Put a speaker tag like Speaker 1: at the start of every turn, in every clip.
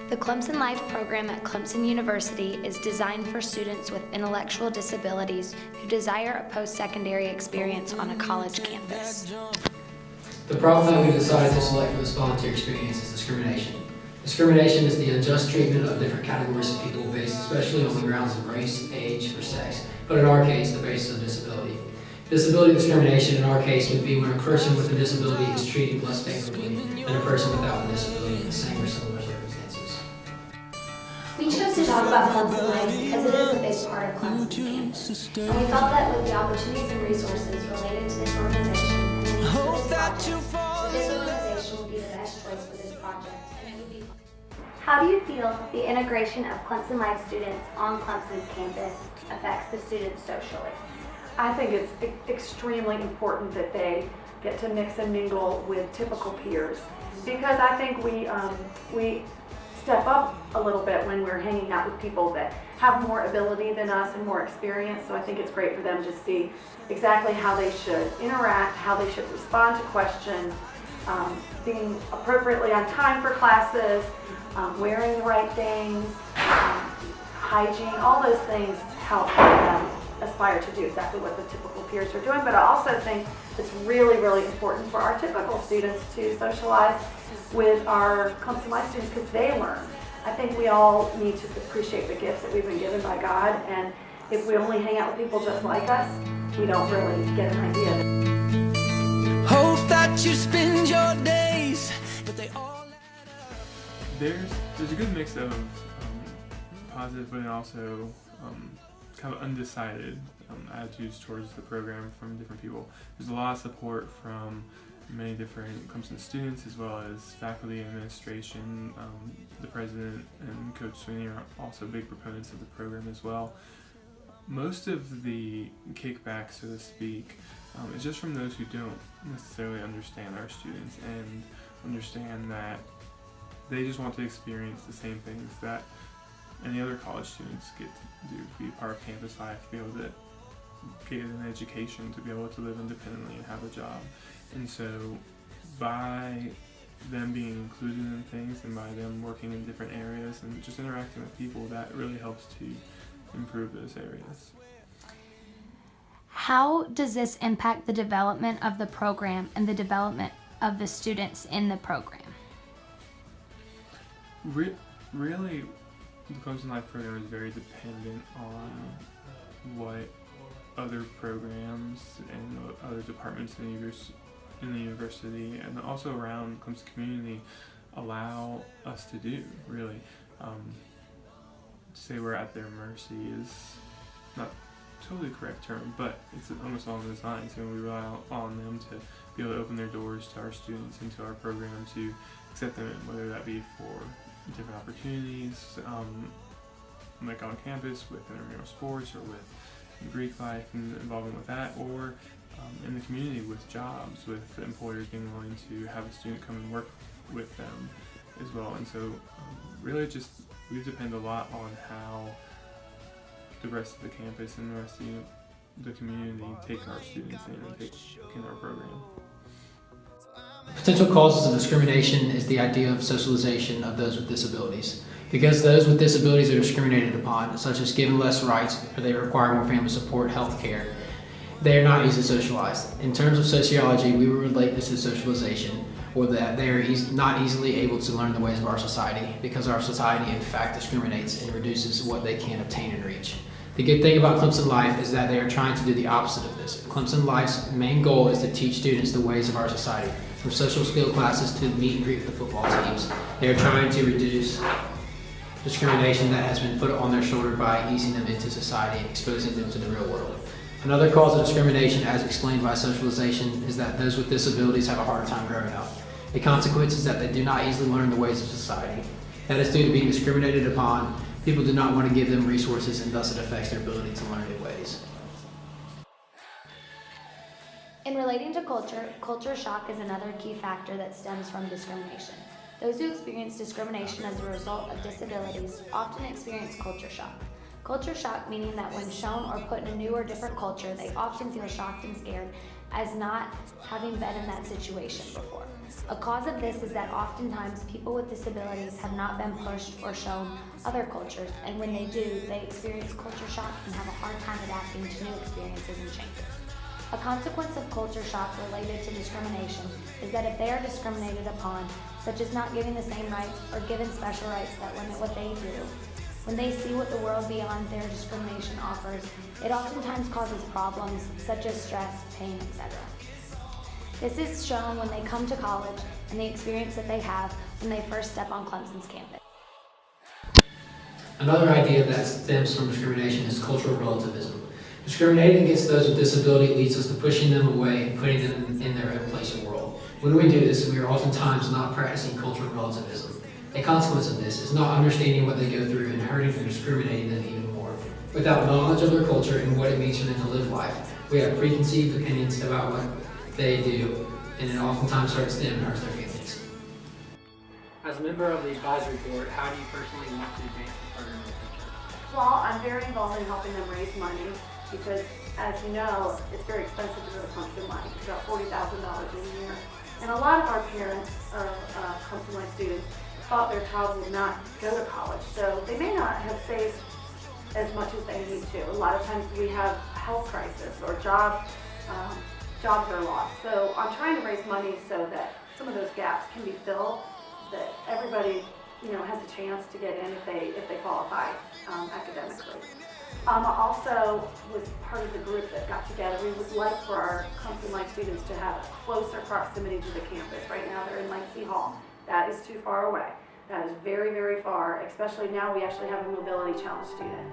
Speaker 1: The Clemson Life program at Clemson University is designed for students with intellectual disabilities who desire a post-secondary experience on a college campus.
Speaker 2: The problem that we decided to select for this volunteer experience is discrimination. Discrimination is the unjust treatment of different categories of people based especially on the grounds of race, age, or sex, but in our case, the basis of disability. Disability discrimination in our case would be when a person with a disability is treated less favorably than a person without a disability in the same or similar circumstances.
Speaker 1: We chose to talk about Clemson Life because it is a big part of Clemson's campus, and we felt that with the opportunities and resources related to this organization and the needs of this project, this organization would be the best choice for this project. How do you feel the integration of Clemson Life students on Clemson's campus affects the students socially?
Speaker 3: I think it's extremely important that they get to mix and mingle with typical peers, because I think we step up a little bit when we're hanging out with people that have more ability than us and more experience. So I think it's great for them to see exactly how they should interact, how they should respond to questions, being appropriately on time for classes, wearing the right things, hygiene, all those things help them aspire to do exactly what the typical peers are doing. But I also think it's really, really important for our typical students to socialize with our Clemson Life students because they learn. I think we all need to appreciate the gifts that we've been given by God, and if we only hang out with people just like us, we don't really get an idea of it.
Speaker 4: Hope that you spend your days, but they all add up.
Speaker 5: There's a good mix of positive, but also kind of undecided attitudes towards the program from different people. There's a lot of support from many different Clemson students as well as faculty and administration. The president and Coach Sweeney are also big proponents of the program as well. Most of the kickback, so to speak, is just from those who don't necessarily understand our students and understand that they just want to experience the same things that any other college students get to do, be part of campus life, be able to get an education, to be able to live independently and have a job. And so by them being included in things and by them working in different areas and just interacting with people, that really helps to improve those areas.
Speaker 1: How does this impact the development of the program and the development of the students in the program?
Speaker 5: Really, the Clemson Life program is very dependent on what other programs and other departments in the university and also around Clemson community allow us to do, really. To say we're at their mercy is not totally correct term, but it's almost all in design. So we rely on them to be able to open their doors to our students and to our program to accept them in, whether that be for different opportunities, like on campus with intramural sports or with Greek life and involvement with that, or in the community with jobs, with employers being willing to have a student come and work with them as well. And so really just we depend a lot on how the rest of the campus and the rest of the community take our students in and take in our program.
Speaker 2: Potential causes of discrimination is the idea of socialization of those with disabilities. Because those with disabilities are discriminated upon, such as given less rights or they require more family support, health care, they are not easily socialized. In terms of sociology, we would relate this to socialization, or that they are not easily able to learn the ways of our society, because our society in fact discriminates and reduces what they can obtain and reach. The good thing about Clemson Life is that they are trying to do the opposite of this. Clemson Life's main goal is to teach students the ways of our society. From social skill classes to meet and greet with the football teams, they are trying to reduce discrimination that has been put on their shoulder by easing them into society and exposing them to the real world. Another cause of discrimination, as explained by socialization, is that those with disabilities have a harder time growing up. The consequence is that they do not easily learn the ways of society. That is due to being discriminated upon. People do not want to give them resources, and thus it affects their ability to learn new ways.
Speaker 1: In relating to culture shock is another key factor that stems from discrimination. Those who experience discrimination as a result of disabilities often experience culture shock. Culture shock meaning that when shown or put in a new or different culture, they often feel shocked and scared as not having been in that situation before. A cause of this is that oftentimes people with disabilities have not been pushed or shown other cultures, and when they do, they experience culture shock and have a hard time adapting to new experiences and changes. A consequence of culture shock related to discrimination is that if they are discriminated upon, such as not giving the same rights or given special rights that limit what they do, when they see what the world beyond their discrimination offers, it oftentimes causes problems such as stress, pain, etc. This is shown when they come to college and the experience that they have when they first step on Clemson's campus.
Speaker 2: Another idea that stems from discrimination is cultural relativism. Discriminating against those with disability leads us to pushing them away and putting them in their own place in the world. When we do this, we are oftentimes not practicing cultural relativism. A consequence of this is not understanding what they go through and hurting or discriminating them even more. Without knowledge of their culture and what it means for them to live life, we have preconceived opinions about what they do, and it oftentimes hurts them and hurts their feelings. As a member of the advisory board, how do you personally want to advance the program in the future?
Speaker 3: Well, I'm very involved in helping them raise money because, as you know, it's very expensive to go to Clemson Life. It's about $40,000 a year. And a lot of our parents of Clemson Life students thought their child would not go to college, so they may not have saved as much as they need to. A lot of times we have health crisis or jobs are lost. So I'm trying to raise money so that some of those gaps can be filled, that everybody, has a chance to get in if they qualify academically. I also was part of the group that got together. We would like for our Clemson Life students to have a closer proximity to the campus. Right now they're in Legacy Hall. That is too far away. That is very, very far, especially now we actually have a mobility challenge student.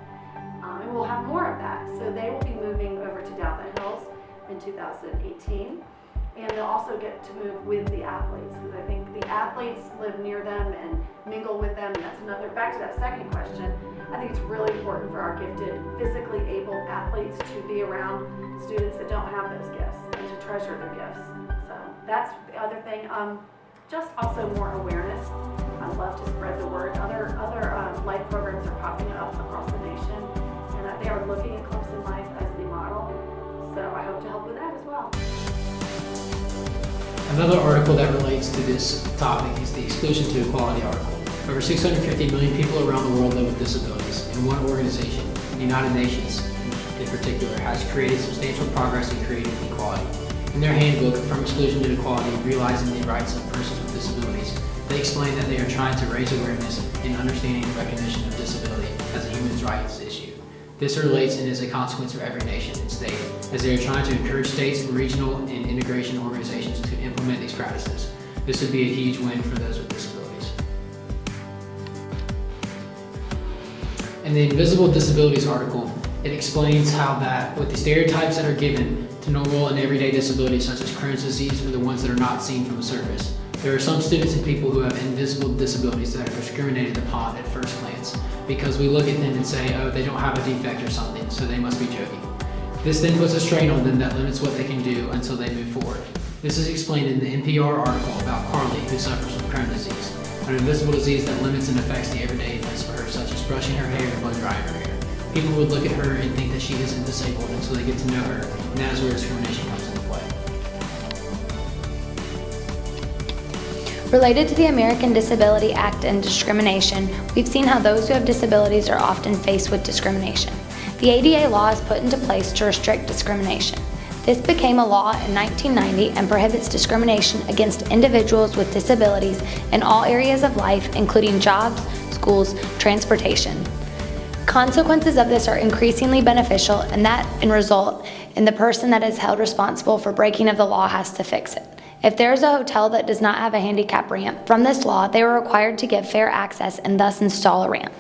Speaker 3: And we'll have more of that. So they will be moving over to Dalton Hills in 2018. And they'll also get to move with the athletes, because I think the athletes live near them and mingle with them. And that's another, back to that second question, I think it's really important for our gifted, physically able athletes to be around students that don't have those gifts and to treasure their gifts. So that's the other thing. Just also more awareness. I love to spread the word. Other life programs are popping up across the nation, and they are looking at Clemson Life as the model. So I hope to help with that as well.
Speaker 2: Another article that relates to this topic is the Exclusion to Equality article. Over 650 million people around the world live with disabilities, and one organization, the United Nations in particular, has created substantial progress in creating equality. In their handbook, From Exclusion to Equality, Realizing the Rights of Persons with Disabilities, they explain that they are trying to raise awareness in understanding and recognition of disability as a human rights issue. This relates and is a consequence for every nation and state, as they are trying to encourage states and regional and integration organizations to implement these practices. This would be a huge win for those with disabilities. In the Invisible Disabilities article, it explains how that with the stereotypes that are given to normal and everyday disabilities such as Crohn's disease or the ones that are not seen from the surface, there are some students and people who have invisible disabilities that are discriminated upon at first glance, because we look at them and say, oh, they don't have a defect or something, so they must be joking. This then puts a strain on them that limits what they can do until they move forward. This is explained in the NPR article about Carly, who suffers from Crohn's disease, an invisible disease that limits and affects the everyday events for her, such as brushing her hair and blow drying her hair. People would look at her and think that she isn't disabled until they get to know her, and that is where discrimination comes into play.
Speaker 1: Related to the American Disability Act and discrimination, we've seen how those who have disabilities are often faced with discrimination. The ADA law is put into place to restrict discrimination. This became a law in 1990 and prohibits discrimination against individuals with disabilities in all areas of life, including jobs, schools, transportation. Consequences of this are increasingly beneficial, and that in result in the person that is held responsible for breaking of the law has to fix it. If there is a hotel that does not have a handicap ramp, from this law, they were required to give fair access and thus install a ramp.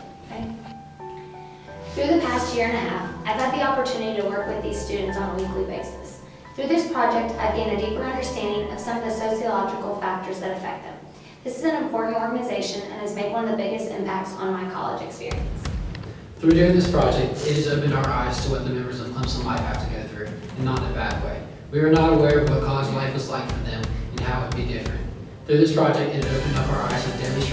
Speaker 1: Through the past year and a half, I've had the opportunity to work with these students on a weekly basis. Through this project, I've gained a deeper understanding of some of the sociological factors that affect them. This is an important organization and has made one of the biggest impacts on my college experience.
Speaker 2: Through doing this project, it has opened our eyes to what the members of Clemson Life have to go through, and not in a bad way. We were not aware of what college life was like for them and how it would be different. Through this project, it opened up our eyes to deadly